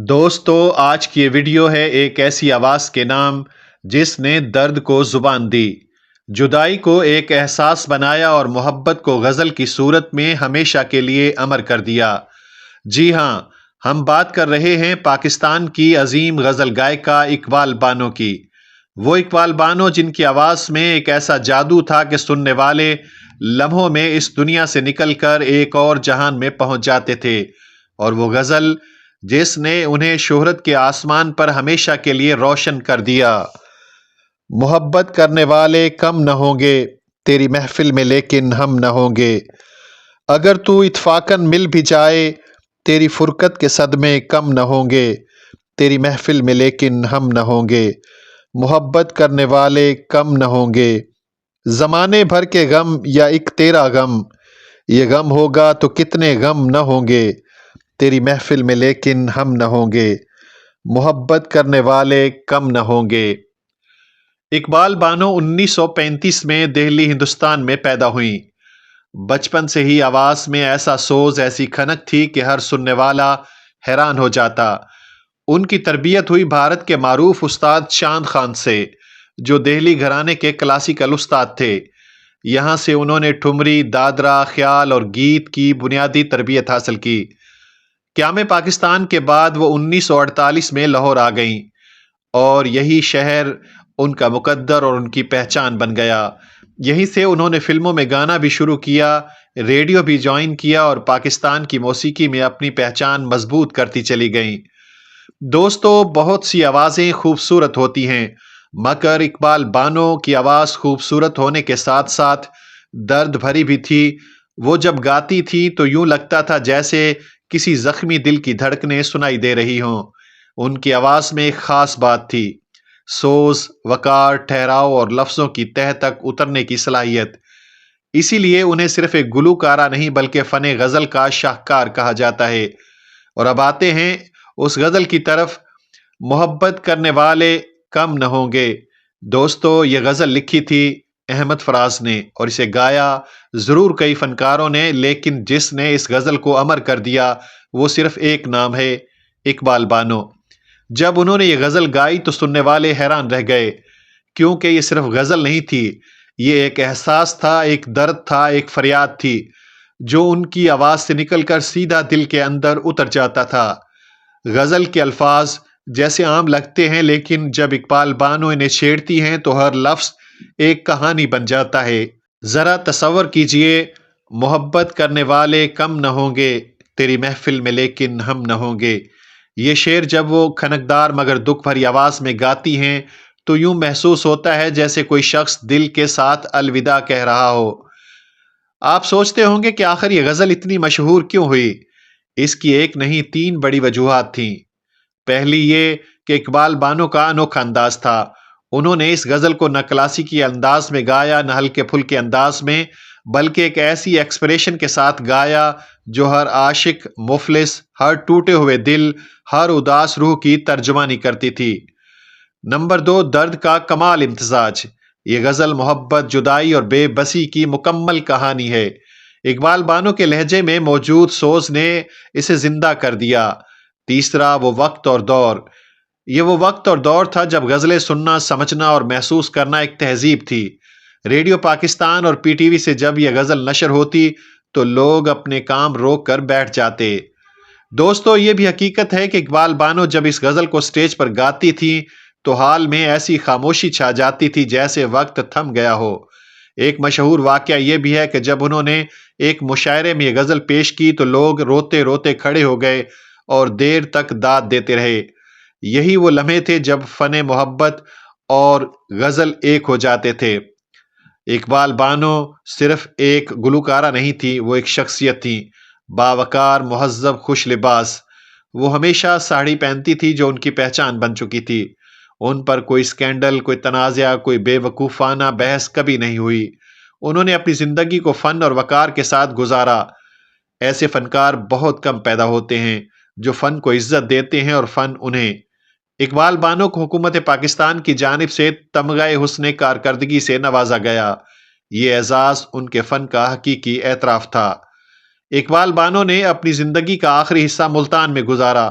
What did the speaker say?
دوستو، آج کی یہ ویڈیو ہے ایک ایسی آواز کے نام جس نے درد کو زبان دی، جدائی کو ایک احساس بنایا اور محبت کو غزل کی صورت میں ہمیشہ کے لیے امر کر دیا۔ جی ہاں، ہم بات کر رہے ہیں پاکستان کی عظیم غزل گائیکا اقبال بانو کی۔ وہ اقبال بانو جن کی آواز میں ایک ایسا جادو تھا کہ سننے والے لمحوں میں اس دنیا سے نکل کر ایک اور جہان میں پہنچ جاتے تھے، اور وہ غزل جس نے انہیں شہرت کے آسمان پر ہمیشہ کے لیے روشن کر دیا۔ محبت کرنے والے کم نہ ہوں گے تیری محفل میں لیکن ہم نہ ہوں گے، اگر تو اتفاقاً مل بھی جائے تیری فرقت کے صدمے کم نہ ہوں گے، تیری محفل میں لیکن ہم نہ ہوں گے۔ محبت کرنے والے کم نہ ہوں گے، زمانے بھر کے غم یا ایک تیرا غم، یہ غم ہوگا تو کتنے غم نہ ہوں گے، تیری محفل میں لیکن ہم نہ ہوں گے۔ محبت کرنے والے کم نہ ہوں گے۔ اقبال بانو 1935 میں دہلی، ہندوستان میں پیدا ہوئیں۔ بچپن سے ہی آواز میں ایسا سوز، ایسی کھنک تھی کہ ہر سننے والا حیران ہو جاتا۔ ان کی تربیت ہوئی بھارت کے معروف استاد چاند خان سے، جو دہلی گھرانے کے کلاسیکل استاد تھے۔ یہاں سے انہوں نے ٹھمری، دادرا، خیال اور گیت کی بنیادی تربیت حاصل کی۔ قیام پاکستان کے بعد وہ 1948 میں لاہور آ گئیں، اور یہی شہر ان کا مقدر اور ان کی پہچان بن گیا۔ یہیں سے انہوں نے فلموں میں گانا بھی شروع کیا، ریڈیو بھی جوائن کیا، اور پاکستان کی موسیقی میں اپنی پہچان مضبوط کرتی چلی گئیں۔ دوستو، بہت سی آوازیں خوبصورت ہوتی ہیں، مگر اقبال بانو کی آواز خوبصورت ہونے کے ساتھ ساتھ درد بھری بھی تھی۔ وہ جب گاتی تھی تو یوں لگتا تھا جیسے کسی زخمی دل کی دھڑکنیں سنائی دے رہی ہوں۔ ان کی آواز میں ایک خاص بات تھی، سوز، وقار، ٹھہراؤ اور لفظوں کی تہہ تک اترنے کی صلاحیت۔ اسی لیے انہیں صرف ایک گلوکارہ نہیں بلکہ فن غزل کا شاہکار کہا جاتا ہے۔ اور اب آتے ہیں اس غزل کی طرف، محبت کرنے والے کم نہ ہوں گے۔ دوستو، یہ غزل لکھی تھی احمد فراز نے، اور اسے گایا ضرور کئی فنکاروں نے، لیکن جس نے اس غزل کو امر کر دیا وہ صرف ایک نام ہے، اقبال بانو۔ جب انہوں نے یہ غزل گائی تو سننے والے حیران رہ گئے، کیونکہ یہ صرف غزل نہیں تھی، یہ ایک احساس تھا، ایک درد تھا، ایک فریاد تھی، جو ان کی آواز سے نکل کر سیدھا دل کے اندر اتر جاتا تھا۔ غزل کے الفاظ جیسے عام لگتے ہیں، لیکن جب اقبال بانو انہیں چھیڑتی ہیں تو ہر لفظ ایک کہانی بن جاتا ہے۔ ذرا تصور کیجئے، محبت کرنے والے کم نہ ہوں گے تیری محفل میں لیکن ہم نہ ہوں گے۔ یہ شعر جب وہ کھنکدار مگر دکھ بھری آواز میں گاتی ہیں تو یوں محسوس ہوتا ہے جیسے کوئی شخص دل کے ساتھ الوداع کہہ رہا ہو۔ آپ سوچتے ہوں گے کہ آخر یہ غزل اتنی مشہور کیوں ہوئی؟ اس کی ایک نہیں، تین بڑی وجوہات تھیں۔ پہلی یہ کہ اقبال بانو کا انوکھا انداز تھا۔ انہوں نے اس غزل کو نہ کلاسیکی انداز میں گایا، نہ ہلکے پھلکے انداز میں، بلکہ ایک ایسی ایکسپریشن کے ساتھ گایا جو ہر عاشق، مفلس، ہر ٹوٹے ہوئے دل، ہر اداس روح کی ترجمانی کرتی تھی۔ نمبر دو، درد کا کمال امتزاج۔ یہ غزل محبت، جدائی اور بے بسی کی مکمل کہانی ہے۔ اقبال بانو کے لہجے میں موجود سوز نے اسے زندہ کر دیا۔ تیسرا، وہ وقت اور دور۔ یہ وہ وقت اور دور تھا جب غزلیں سننا، سمجھنا اور محسوس کرنا ایک تہذیب تھی۔ ریڈیو پاکستان اور پی ٹی وی سے جب یہ غزل نشر ہوتی تو لوگ اپنے کام روک کر بیٹھ جاتے۔ دوستو، یہ بھی حقیقت ہے کہ اقبال بانو جب اس غزل کو سٹیج پر گاتی تھی تو حال میں ایسی خاموشی چھا جاتی تھی جیسے وقت تھم گیا ہو۔ ایک مشہور واقعہ یہ بھی ہے کہ جب انہوں نے ایک مشاعرے میں یہ غزل پیش کی تو لوگ روتے روتے کھڑے ہو گئے اور دیر تک داد دیتے رہے۔ یہی وہ لمحے تھے جب فن محبت اور غزل ایک ہو جاتے تھے۔ اقبال بانو صرف ایک گلوکارہ نہیں تھی، وہ ایک شخصیت تھی، باوقار، مہذب، خوش لباس۔ وہ ہمیشہ ساڑی پہنتی تھی جو ان کی پہچان بن چکی تھی۔ ان پر کوئی سکینڈل، کوئی تنازعہ، کوئی بے وقوفانہ بحث کبھی نہیں ہوئی۔ انہوں نے اپنی زندگی کو فن اور وقار کے ساتھ گزارا۔ ایسے فنکار بہت کم پیدا ہوتے ہیں جو فن کو عزت دیتے ہیں اور فن انہیں۔ اقبال بانو کو حکومت پاکستان کی جانب سے تمغہ حسن کارکردگی سے نوازا گیا۔ یہ اعزاز ان کے فن کا حقیقی اعتراف تھا۔ اقبال بانو نے اپنی زندگی کا آخری حصہ ملتان میں گزارا،